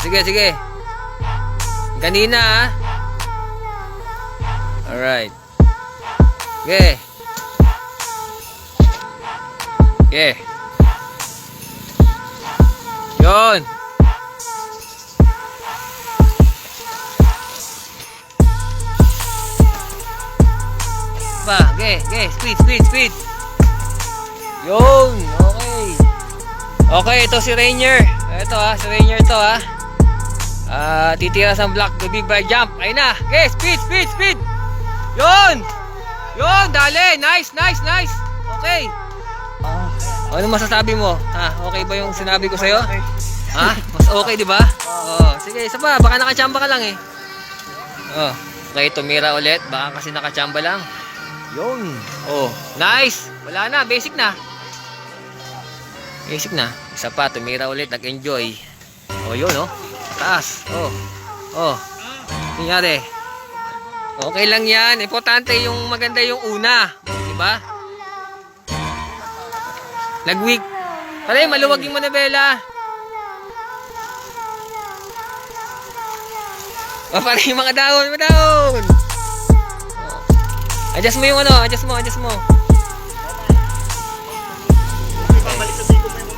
Sige, sige. Kanina, ha? Alright. Okay. Okay. Yun. Pa, okay, okay. Speed, speed, speed. Yun. Okay. Okay, ito si Rainier. Ito ha, si Rainier to ha. Titira sa block, the big bike jump. Ayun na. Okay, speed, speed, speed. Yun. Yun, dali. Nice, nice, nice. Okay. Ano masasabi mo? Ha, okay ba yung sinabi ko sa'yo? Ha? Mas okay, di ba? Oh, sige, isa pa. Baka nakachamba ka lang eh. Oh, okay, tumira ulit. Baka kasi nakachamba lang. Yun. Oh, nice. Wala na, basic na. Basic na. Isa pa, tumira ulit, nag-enjoy. Oh, yun, oh. Taas. Oh. Oh. Nangyari. Okay lang yan. Importante yung maganda yung una. Diba? Nag-weak. Pare, maluwag yung manabela. Oh, pare, yung mga dahon. Mga dahon. Oh. Adjust mo yung ano. Adjust mo, adjust mo. Balik sa siko mo yung